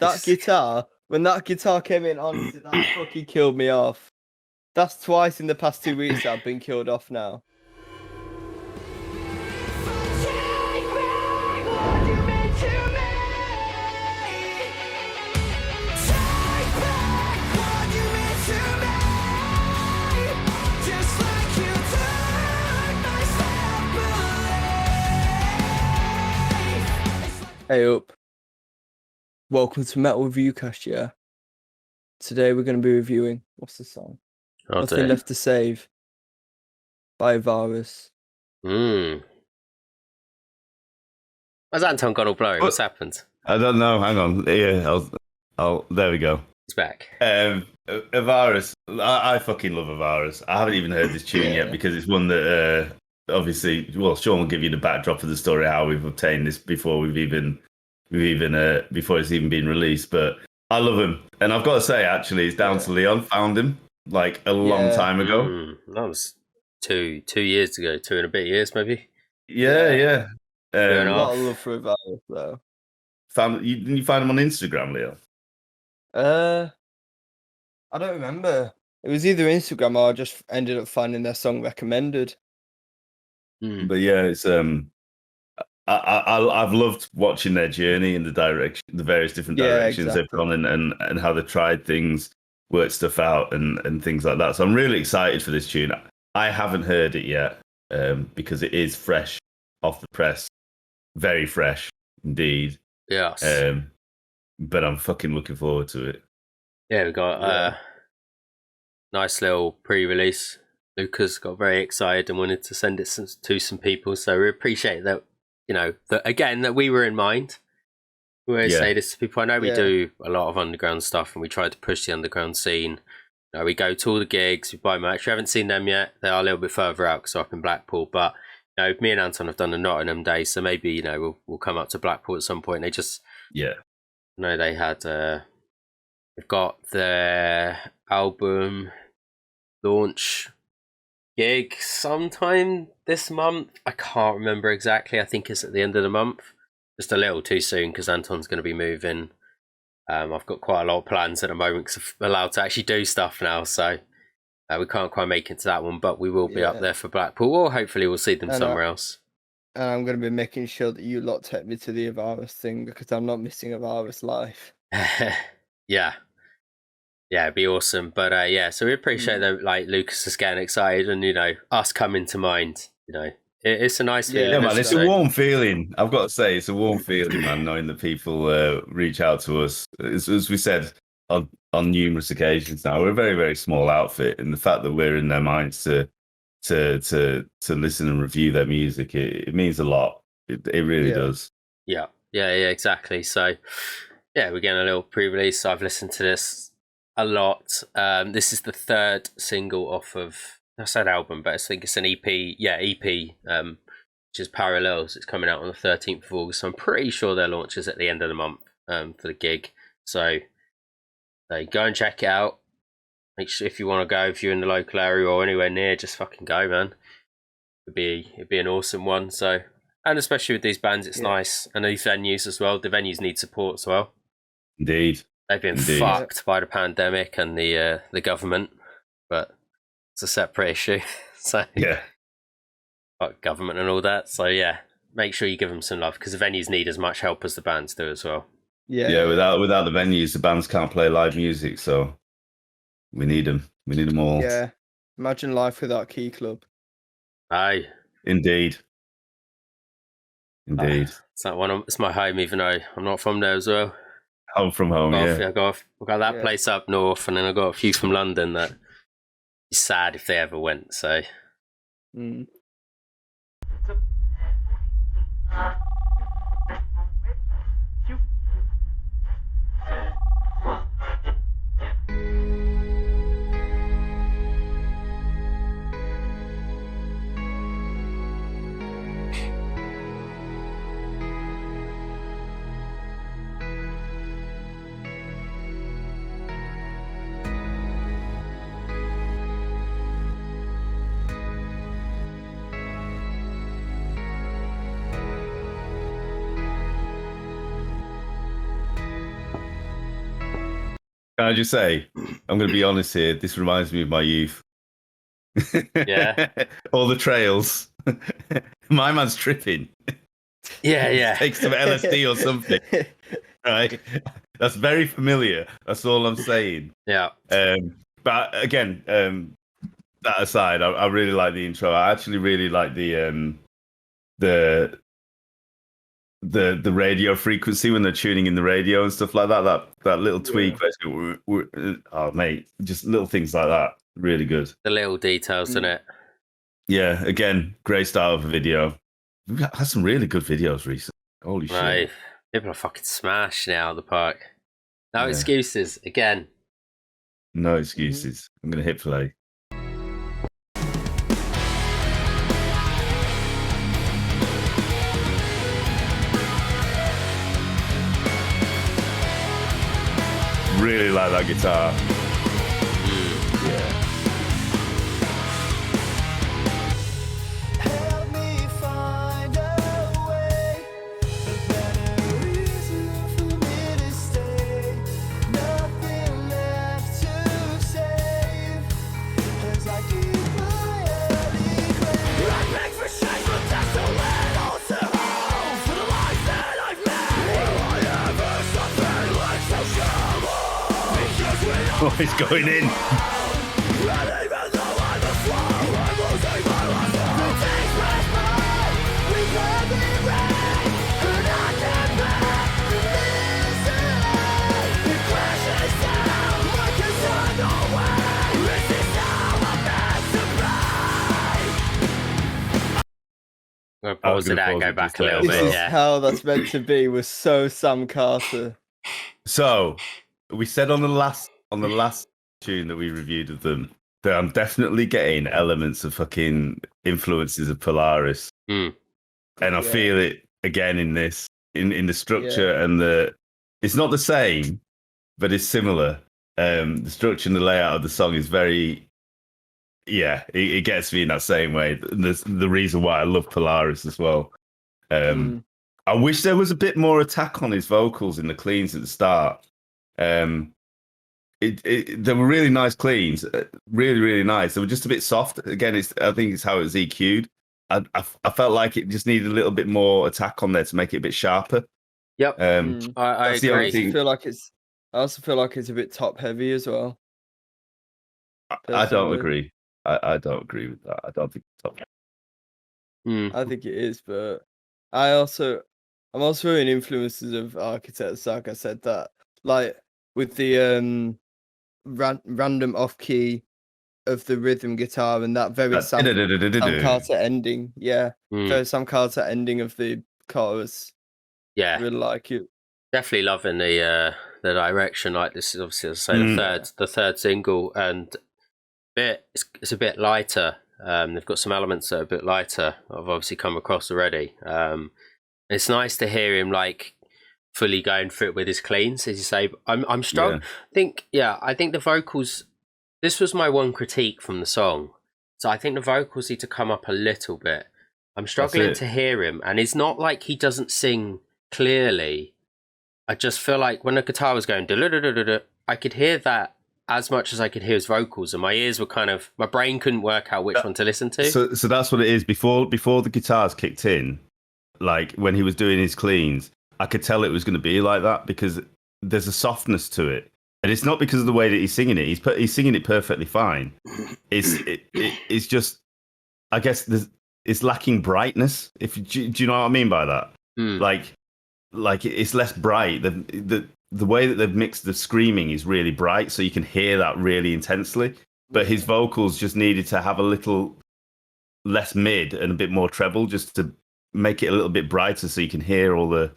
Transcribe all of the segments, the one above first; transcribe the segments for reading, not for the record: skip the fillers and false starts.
That guitar, when that guitar came in, honestly, that fucking killed me off. That's twice in the past 2 weeks that I've been killed off now. Hey up. Welcome to Metal Review Cast, yeah. Today we're going to be reviewing, what's the song? Nothing Left to Save by Avarus. Has Anton gone all blurry? What's happened? I don't know. Hang on. Yeah, I'll. There we go. It's back. Avarus. I fucking love Avarus. I haven't even heard this tune yet because it's one that obviously. Well, Sean will give you the backdrop of the story how we've obtained this before before it's even been released. But I love him, and I've got to say, actually, it's down to Leon. Found him like a long time ago. That was 2 years ago, 2 and a bit years, maybe. Yeah. A lot of love for Avarus, though. Didn't you find him on Instagram, Leo? I don't remember. It was either Instagram or I just ended up finding their song recommended. But yeah, it's I've loved watching their journey in the various different directions they've gone and how they tried things, worked stuff out, and things like that. So I'm really excited for this tune. I haven't heard it yet because it is fresh off the press, very fresh indeed. Yes. But I'm fucking looking forward to it. Yeah, we got a nice little pre-release. Lucas got very excited and wanted to send it to some people, so we appreciate that. You know, that we were in mind. We always say this to people. I know we do a lot of underground stuff, and we try to push the underground scene. You know, we go to all the gigs, we buy merch. We haven't seen them yet. They are a little bit further out because they're up in Blackpool. But you know, me and Anton have done the Nottingham days, so maybe we'll come up to Blackpool at some point. They just they had they've got their album launch gig sometime this month. I can't remember exactly. I think it's at the end of the month. Just a little too soon because Anton's going to be moving. I've got quite a lot of plans at the moment because I'm allowed to actually do stuff now, so we can't quite make it to that one, but we will be up there for Blackpool, or hopefully we'll see them somewhere else. And I'm going to be making sure that you lot take me to the Avarus thing because I'm not missing Avarus live. Yeah, it'd be awesome. But so we appreciate that. Like Lucas is getting excited, and us coming to mind. It's a nice feeling. Yeah, man, it's a warm feeling. I've got to say, it's a warm feeling, man. Knowing that people reach out to us, as we said on numerous occasions. Now we're a very, very small outfit, and the fact that we're in their minds to listen and review their music, it means a lot. It really does. Yeah, exactly. So we're getting a little pre-release. I've listened to this a lot. This is the third single off of, I said album, but I think it's an EP. EP, which is Parallels. It's coming out on the 13th of August. So I'm pretty sure their launch is at the end of the month for the gig. So go and check it out. Make sure if you want to go, if you're in the local area or anywhere near, just fucking go, man. It'd be an awesome one. So, and especially with these bands, it's nice. And these venues as well. The venues need support as well. Indeed. They've been fucked by the pandemic and the government, but it's a separate issue. So fuck government and all that. So make sure you give them some love because the venues need as much help as the bands do as well. Yeah. Without the venues, the bands can't play live music. So we need them. We need them all. Yeah. Imagine life without Key Club. Aye. Indeed. It's that one. It's my home, even though I'm not from there as well. Home from home, I got that place up north, and then I got a few from London that is sad if they ever went. So. Can I just say, I'm going to be honest here. This reminds me of my youth. Yeah. All the trails. My man's tripping. Yeah. Take some LSD or something. Right. That's very familiar. That's all I'm saying. Yeah. But again, that aside, I really like the intro. I actually really like the radio frequency when they're tuning in the radio and stuff like that. That little tweak. Oh, mate, just little things like that. Really good. The little details in it. Yeah. Again, great style of a video. We've had some really good videos recently. Holy shit. People are fucking smashed now at the park. No excuses. Again. No excuses. I'm going to hit play. Really like that guitar. Yeah. Help me find a way, a better reason for me to stay. Nothing left to save as I keep my early grave. I beg for change, but there's so little to hold for the life that I've made. Will I ever something like so sure? Oh, he's going in. I'm gonna pause it and go back a little This bit. is Yeah. how that's meant to be. Was so Sam Carter. So we said on the last tune that we reviewed of them that I'm definitely getting elements of fucking influences of Polaris, and I feel it again in this in the structure and it's not the same, but it's similar. The structure and the layout of the song is very. Yeah, it gets me in that same way. The reason why I love Polaris as well. I wish there was a bit more attack on his vocals in the cleans at the start. They were really nice cleans, really nice. They were just a bit soft. Again, I think it's how it was EQ'd. I felt like it just needed a little bit more attack on there to make it a bit sharper. Yep. I agree. I also feel like it's a bit top heavy as well. I don't agree. I don't agree with that. I don't think it's top heavy. I think it is, but I'm also in influences of Architects, like I said, that like with the random off key of the rhythm guitar and that very Sam Carter ending. Yeah. Very Sam Carter ending of the chorus. Yeah. I really like it. Definitely loving the direction. Like this is obviously, as I say, the third single, and it's a bit lighter. They've got some elements that are a bit lighter. I've obviously come across already. It's nice to hear him like fully going through it with his cleans, as you say. I'm strong. I think the vocals. This was my one critique from the song. So I think the vocals need to come up a little bit. I'm struggling to hear him, and it's not like he doesn't sing clearly. I just feel like when the guitar was going, I could hear that as much as I could hear his vocals, and my ears were my brain couldn't work out which one to listen to. So that's what it is. Before the guitars kicked in, like when he was doing his cleans, I could tell it was going to be like that because there's a softness to it, and it's not because of the way that he's singing it. He's singing it perfectly fine. It's just, I guess, it's lacking brightness. Do you know what I mean by that? Like it's less bright. The way that they've mixed the screaming is really bright, so you can hear that really intensely. But his vocals just needed to have a little less mid and a bit more treble, just to make it a little bit brighter, so you can hear all the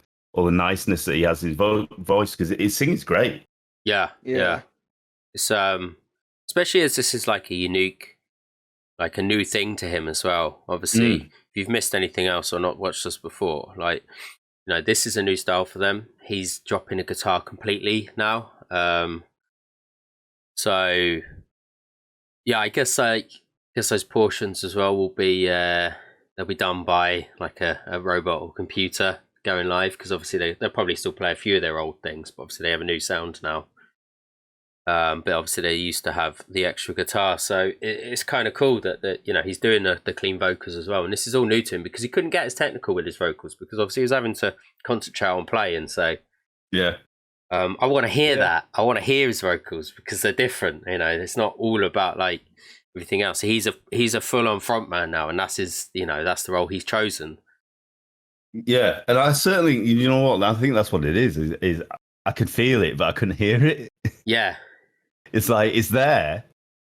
niceness that he has in his voice, because his singing's great. Yeah. It's especially as this is like a unique, like a new thing to him as well. Obviously, if you've missed anything else or not watched us before, like, you know, this is a new style for them. He's dropping a guitar completely now. So yeah, I guess those portions as well will be they'll be done by like a robot or computer going live, because obviously they'll probably still play a few of their old things, but obviously they have a new sound now. But obviously they used to have the extra guitar, so it's kind of cool that he's doing the clean vocals as well. And this is all new to him because he couldn't get as technical with his vocals because obviously he was having to concentrate on playing. So Yeah. I want to hear that. I want to hear his vocals because they're different. It's not all about like everything else. He's a full on frontman now, and that's his. That's the role he's chosen. Yeah, and I certainly, you know what? I think that's what it is I could feel it, but I couldn't hear it. Yeah. It's like it's there,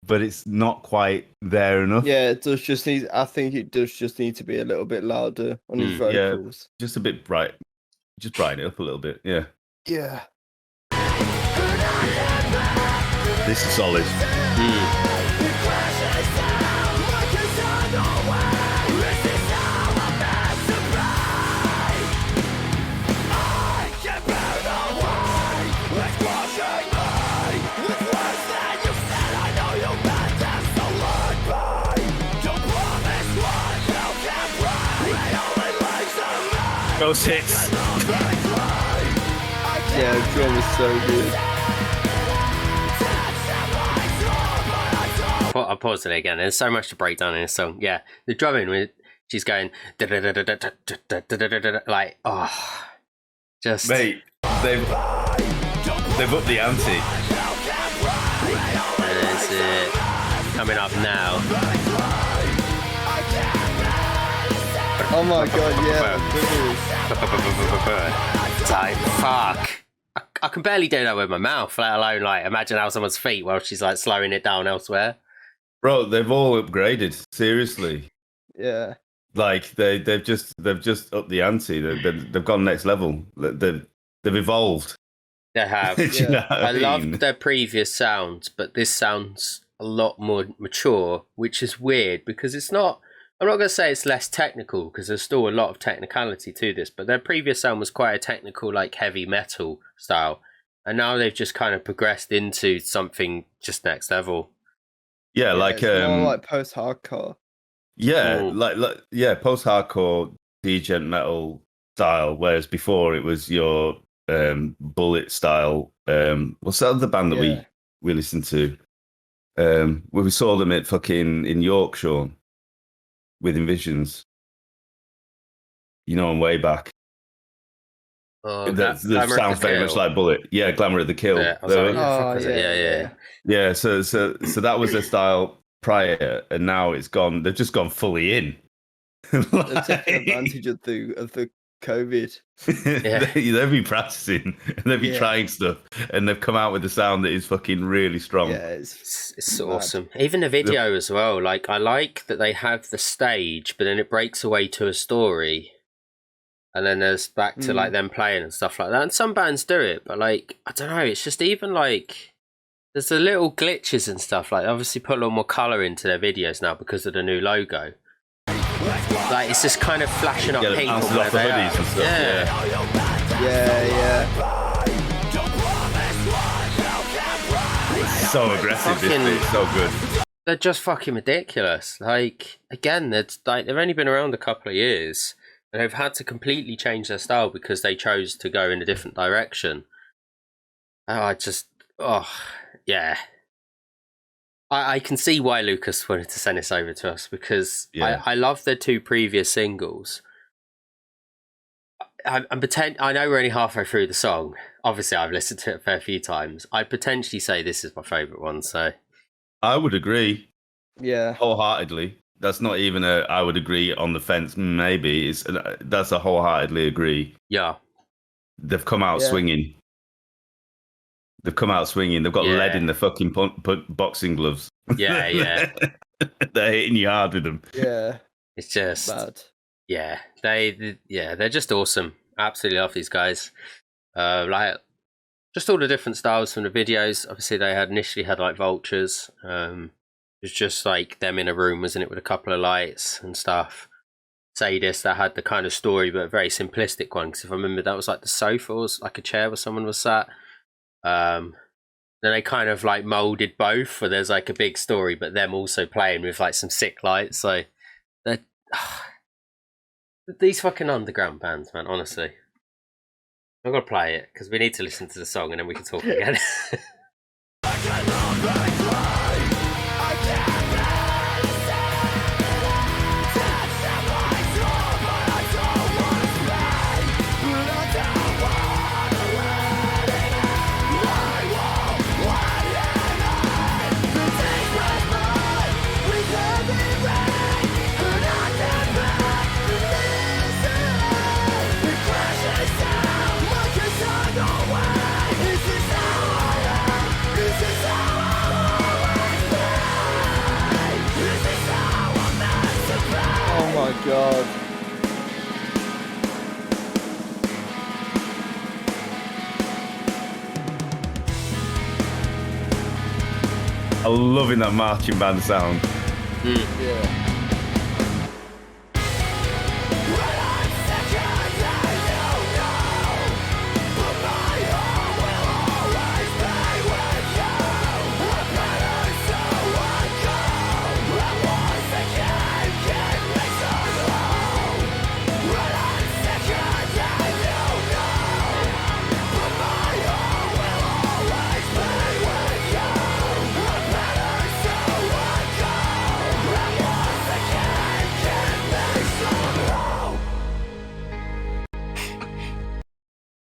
but it's not quite there enough. Yeah, it does just need. I think it does just need to be a little bit louder on his vocals. Just a bit bright. Just brighten it up a little bit. Yeah. Yeah. This is solid. Those hits. Yeah, the drum is so good. I paused it again. There's so much to break down in this song. Yeah, the drumming with she's going like just Mate, they've upped the ante. There's it coming up now. Oh my god, yeah. It's like fuck. I can barely do that with my mouth, let alone like imagine how someone's feet while she's like slowing it down elsewhere. Bro, they've all upgraded. Seriously, Yeah. like they've just upped the ante. They've gone next level. They've evolved. They have. Do you know what I mean? loved their previous sounds, but this sounds a lot more mature, which is weird because it's not. I'm not going to say it's less technical because there's still a lot of technicality to this, but their previous sound was quite a technical, like heavy metal style, and now they've just kind of progressed into something just next level. Yeah, It's more like post-hardcore. yeah, Mm. like post-hardcore degen metal style, whereas before it was your bullet style. What's that other band that we listened to? Where we saw them at in York, Sean, with Envisions. On way back. Oh, That Glamour of sounds the very much Kill. like Bullet. Yeah, Glamour of the Kill. Yeah, I was like, Oh, yeah. Yeah, so that was their style prior, and now it's gone. They've just gone fully in. They've taken advantage of the COVID. They've been practicing and they've been trying stuff, and they've come out with a sound that is fucking really strong. Yeah, It's awesome. Even the video as well. Like I like that they have the stage, but then it breaks away to a story, and then there's back to like them playing and stuff like that. And some bands do it, but like I don't know. It's just even like there's the little glitches and stuff. Like obviously put a lot more color into their videos now because of the new logo. Like it's just kind of flashing up pink bounces from off where the they are. hoodies and stuff, yeah. It's so aggressive. This Fucking- bit, it's so good. They're just fucking ridiculous. Like again, they've only been around a couple of years, and they've had to completely change their style because they chose to go in a different direction. Yeah. I can see why Lucas wanted to send this over to us because I love their two previous singles. I know we're only halfway through the song. Obviously, I've listened to it a fair few times. I'd potentially say this is my favourite one. So I would agree. Yeah. Wholeheartedly. That's not even I would agree on the fence. Maybe that's a wholeheartedly agree. yeah, They've come out swinging. They've come out swinging. They've got lead in the fucking boxing gloves. yeah. They're hitting you hard with them. Yeah. It's just Bad. yeah, they're just awesome. Absolutely love these guys. Like just all the different styles from the videos. Obviously, they initially had like vultures. It was just like them in a room, wasn't it, with a couple of lights and stuff. Sadist that had the kind of story, but a very simplistic one. Because if I remember, that was like the sofa was like a chair where someone was sat. Then they kind of like molded both, where there's like a big story, but them also playing with like some sick lights. So they're these fucking underground bands, man. Honestly, I'm gonna play it because we need to listen to the song and then we can talk again. Oh my god. I'm loving that marching band sound. Yeah.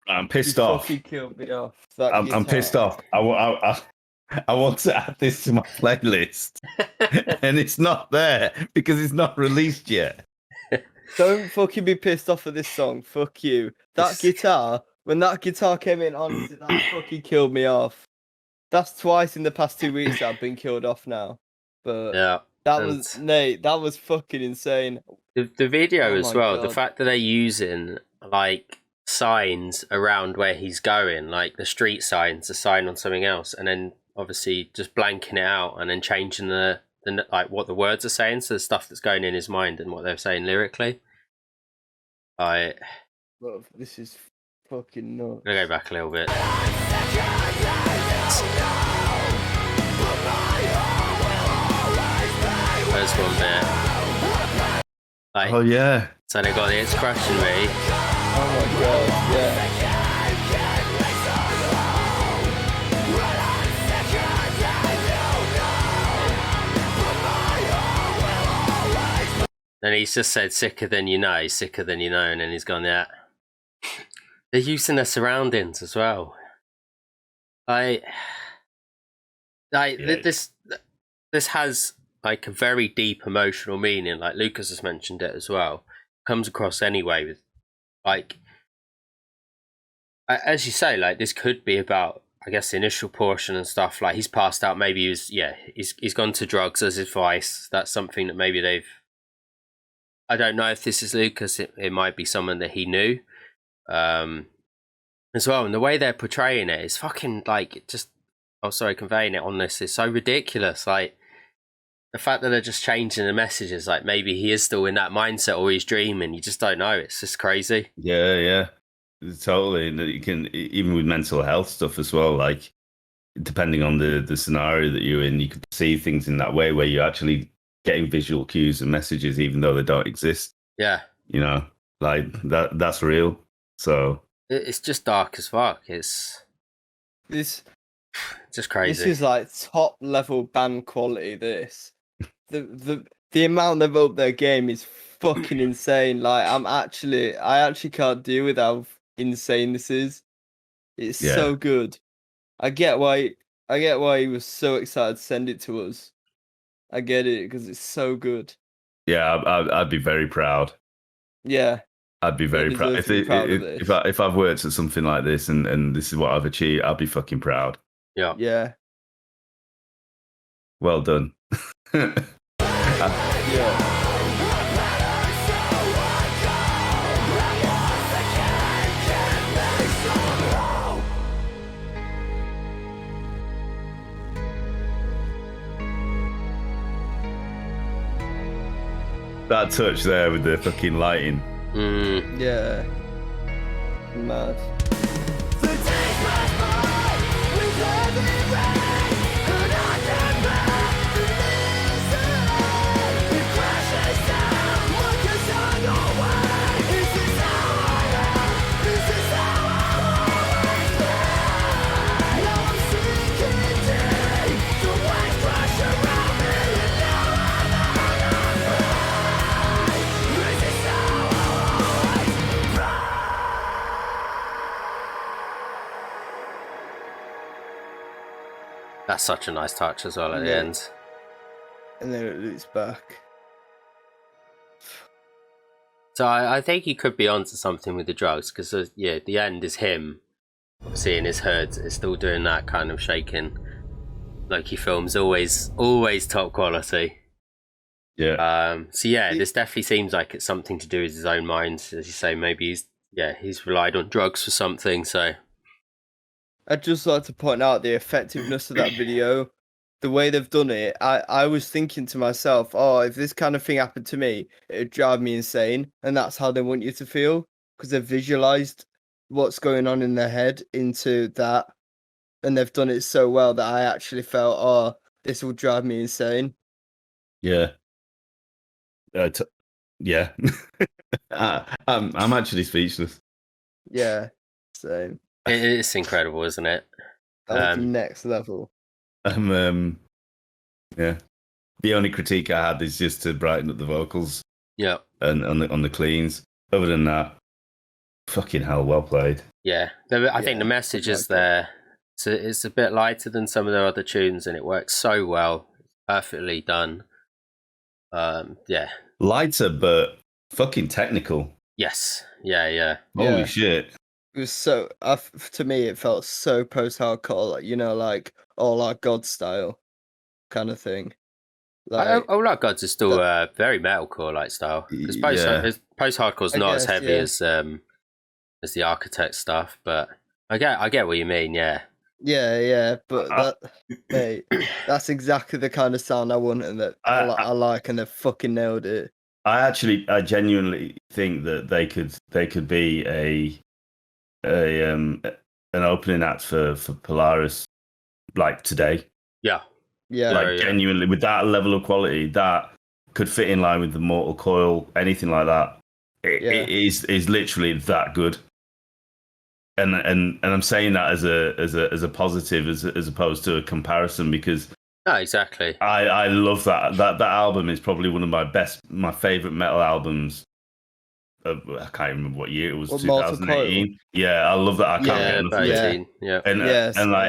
I'm pissed You off. fucking killed me off. That I'm guitar. pissed off. I want to add this to my playlist, and it's not there because it's not released yet. Don't fucking be pissed off at this song. Fuck you. That This- guitar, when that guitar came in, honestly, that fucking killed me off. That's twice in the past 2 weeks that I've been killed off now. But Yeah. that and was, Nate, that was fucking insane. the video Oh as my well. The God. fact that they're using like signs around where he's going, like the street signs, a sign on something else, and then obviously just blanking it out and then changing the like what the words are saying, so the stuff that's going in his mind and what they're saying lyrically. I'm But this is fucking nuts. gonna go back a little bit. There's one bit. Like, Oh yeah, so they got the It's Crushing Me. Oh my god, yeah. And he's just said sicker than you know, sicker than you know, and then he's gone, yeah. They're using their surroundings as well. Yeah. This has like a very deep emotional meaning, like Lucas has mentioned it as well. Comes across anyway with like, as you say, like this could be about, I guess, the initial portion and stuff. Like he's passed out, maybe he's gone to drugs as his vice. That's something that maybe they've, I don't know if this is Lucas, it might be someone that he knew as well. And the way they're portraying it is fucking like, conveying it on this is so ridiculous. Like the fact that they're just changing the messages, like maybe he is still in that mindset or he's dreaming, you just don't know. It's just crazy. yeah, totally. And you can, even with mental health stuff as well, like depending on the scenario that you're in, you can perceive things in that way where you're actually getting visual cues and messages even though they don't exist. Yeah. You know, like that's real. So It's just dark as fuck. It's just crazy. This is like top level band quality. This, the amount they've upped their game is fucking insane. Like I actually can't deal with how insane this is. It's so good. I get why he was so excited to send it to us. I get it because it's so good. yeah, I'd be very proud. Yeah. I'd be very proud. deserve to be proud of this. If I've worked at something like this and this is what I've achieved, I'll be fucking proud. Yeah. Yeah. Well done. Yeah. That touch there with the fucking lighting. Mm. Yeah. Mad. That's such a nice touch as well at the Yeah. end. and then it loops back. So I think he could be onto something with the drugs because yeah, the end is him seeing his hood. It's still doing that kind of shaking. Loki films always top quality. Yeah. So yeah, this definitely seems like it's something to do with his own mind. As you say, maybe he's relied on drugs for something. So I'd just like to point out the effectiveness of that video. The way they've done it, I was thinking to myself, oh, if this kind of thing happened to me, it'd drive me insane. And that's how they want you to feel, because they've visualized what's going on in their head into that. And they've done it so well that I actually felt, oh, this will drive me insane. Yeah. Yeah. I'm actually speechless. Yeah, so it's incredible, isn't it? that was next level. Yeah. The only critique I had is just to brighten up the vocals. Yeah. And on the cleans. Other than that, fucking hell, well played. Yeah, I think the message is there. So it's a bit lighter than some of their other tunes, and it works so well. Perfectly done. Yeah. Lighter, but fucking technical. Yes. Yeah. Holy shit. It was so, to me, it felt so post-hardcore, like, you know, like All Our God style kind of thing. Like, All Our Gods is still very metalcore like style. Because post-hardcore is not as heavy as the Architect stuff, but I get what you mean. Yeah. Yeah, but that, mate, that's exactly the kind of sound I want, and that I like, and they fucking nailed it. I genuinely think that they could be an opening act for Polaris, like today. Yeah. Like genuinely, with that level of quality, that could fit in line with the Mortal Coil, anything like that. It is literally that good. And I'm saying that as a positive, as opposed to a comparison, because exactly. I love that album is probably one of my favorite metal albums. I can't remember what year it was. 2018. Yeah, I love that. I can't get enough of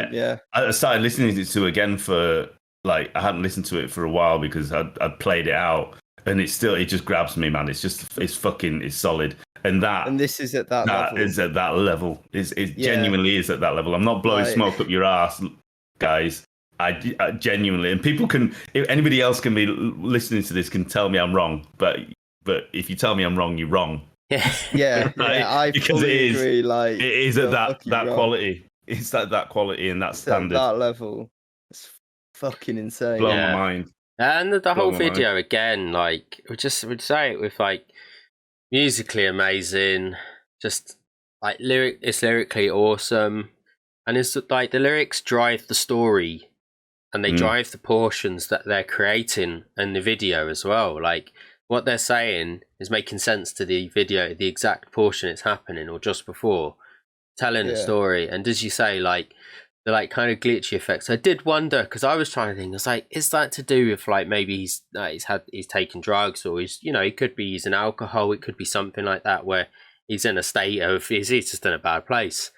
it. Yeah. I started listening to it again for I hadn't listened to it for a while because I'd played it out, and it just grabs me, man. It's solid. And this is at that level. That is at that level. It genuinely is at that level. I'm not blowing smoke up your ass, guys. I genuinely, and people can, if anybody else can be listening to this, can tell me I'm wrong. But if you tell me I'm wrong, you're wrong. Yeah, I because fully agree. Like, it is at that quality. It's at that quality and that standard. At that level, it's fucking insane. Blow my mind. And the whole video again, like we'd say it with like musically amazing, just like it's lyrically awesome, and it's like the lyrics drive the story, and they drive the portions that they're creating in the video as well. Like what they're saying is making sense to the video, the exact portion it's happening, or just before telling a story. And as you say, like the like kind of glitchy effects. I did wonder, because I was trying to think, I was like, is that to do with like maybe he's taking drugs, or he could be using alcohol. It could be something like that where he's in a state of he's just in a bad place.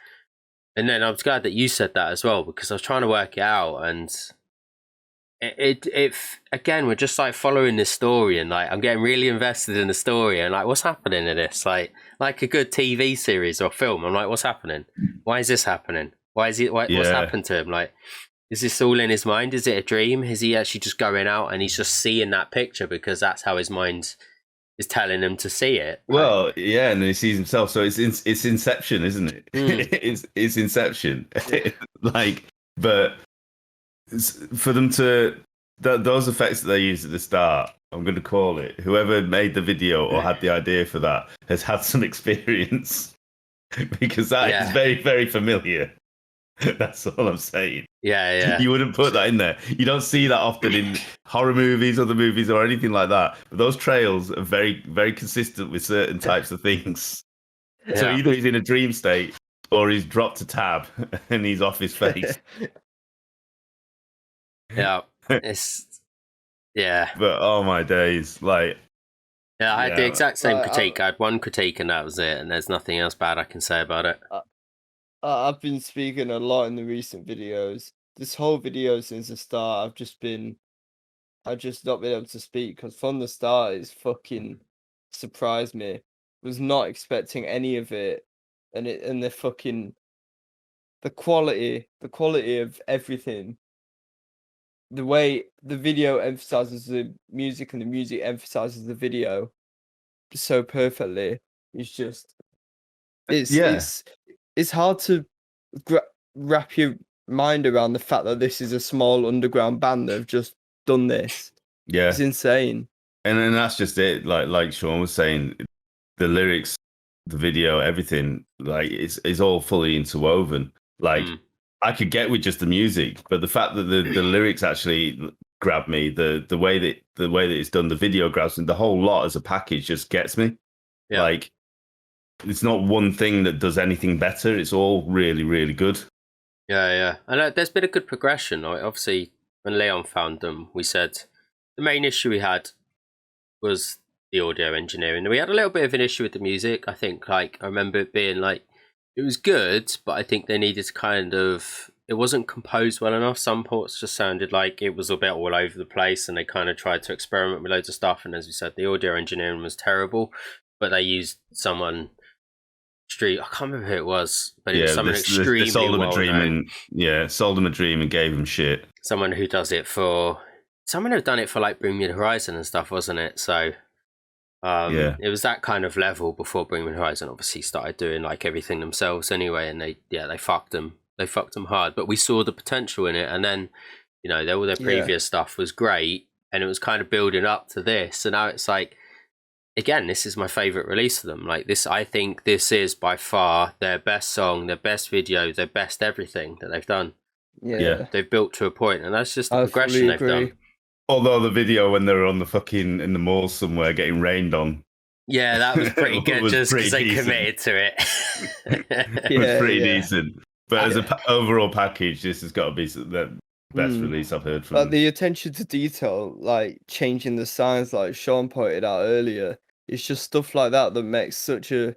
And then I was glad that you said that as well, because I was trying to work it out, and it again, we're just like following this story, and like I'm getting really invested in the story, and like what's happening in this, like a good TV series or film. I'm like, what's happening? Why is this happening? What's happened to him? Like, is this all in his mind? Is it a dream? Is he actually just going out and he's just seeing that picture because that's how his mind is telling him to see it? Well, yeah, and then he sees himself. So it's Inception, isn't it? It's Inception. But for them to those effects that they use at the start, I'm going to call it, whoever made the video or had the idea for that has had some experience, because that is very, very familiar. That's all I'm saying. Yeah. You wouldn't put that in there. You don't see that often in horror movies, other movies, or anything like that. But those trails are very, very consistent with certain types of things. Yeah. So either he's in a dream state or he's dropped a tab and he's off his face. Yeah. But oh my days, like. Yeah, I had the exact same critique. I had one critique and that was it, and there's nothing else bad I can say about it. I've been speaking a lot in the recent videos this whole video since the start, I've just not been able to speak because from the start it's fucking surprised me. Was not expecting any of it, and the quality of everything, the way the video emphasizes the music and the music emphasizes the video so perfectly. It's just it's hard to wrap your mind around the fact that this is a small underground band that have just done this. Yeah, It's insane. and then that's just it. Like Sean was saying, the lyrics, the video, everything, like it's all fully interwoven. Like I could get with just the music, but the fact that the lyrics actually grab me, the way that it's done, the video grabs me, the whole lot as a package just gets me. Yeah. Like it's not one thing that does anything better. It's all really, really good. Yeah. And there's been a good progression. Obviously, when Leon found them, we said the main issue we had was the audio engineering. We had a little bit of an issue with the music. I think, like, I remember it being like, it was good, but I think they needed to it wasn't composed well enough. Some parts just sounded like it was a bit all over the place, and they kind of tried to experiment with loads of stuff. And as we said, the audio engineering was terrible, but they used someone I can't remember who it was, but it was someone extremely they sold them a dream well-known. sold them a dream and gave them shit. Someone who does it for someone who done it for like Bring Me the Horizon and stuff, wasn't it? So it was that kind of level before Bring Me the Horizon obviously started doing like everything themselves anyway, and they fucked them hard. But we saw the potential in it, and then all their previous stuff was great, and it was kind of building up to this, and now it's like, again, this is my favorite release of them. Like this, I think this is by far their best song, their best video, their best everything that they've done. Yeah. They've built to a point, and that's just the progression they've done. Although the video when they were on in the mall somewhere getting rained on. Yeah, that was pretty good, just because they committed to it. It was pretty decent. But as an overall package, this has got to be the best release I've heard from them. The attention to detail, like changing the signs, like Sean pointed out earlier, it's just stuff like that makes such a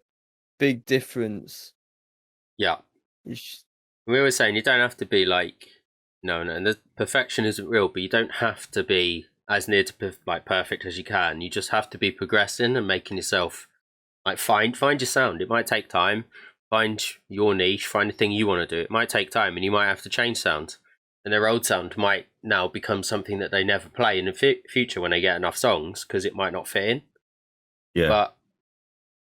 big difference. Yeah. We were saying you don't have to be like, no, the perfection isn't real, but you don't have to be as near to perfect as you can. You just have to be progressing and making yourself like find your sound. It might take time. Find your niche, find the thing you want to do. It might take time, and you might have to change sound. And their old sound might now become something that they never play in the future when they get enough songs, because it might not fit in. Yeah. But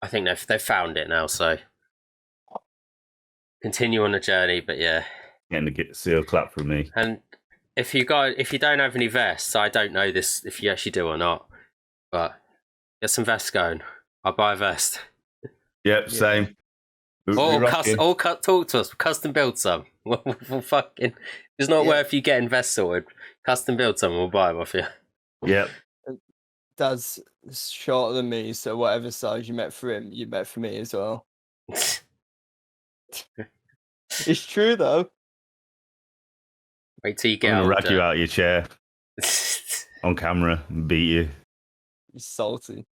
I think they've found it now, so continue on the journey. But yeah, getting a seal clap from me. And if you don't have any vests, I don't know this if you actually do or not, but get some vests going. I'll buy a vest. Yep, same. Talk to us. Custom build some. We'll fucking. It's not worth you getting vests sorted. Custom build some. We'll buy them off you. Yep. Dad's shorter than me, so whatever size you met for him, you met for me as well. It's true though. Wait till you get I'm older. gonna rag you out of your chair on camera and beat you. He's salty.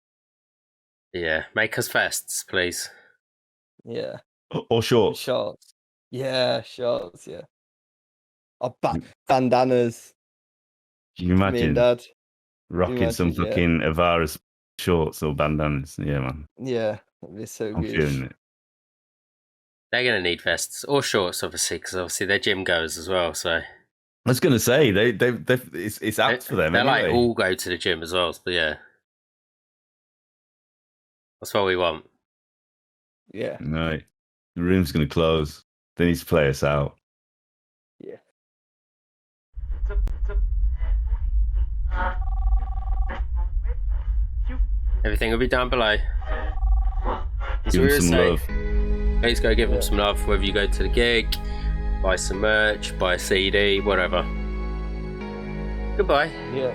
Yeah, make us vests, please. Yeah. Or shorts. Shorts. Yeah, shorts, yeah. Or bandanas. Can you Me and imagine Dad. rocking some fucking Avarus shorts or bandanas? Yeah, man. Yeah, that'd be so I'm good. feeling it. They're going to need vests or shorts, obviously, because obviously they're gym goers as well. So I was going to say it's apt for them. They anyway. like all go to the gym as well. But yeah, that's what we want. Yeah. No, the room's going to close. They need to play us out. Yeah. Everything will be down below. Give them some love. Please go give them some love, whether you go to the gig, buy some merch, buy a CD, whatever. Goodbye. Yeah.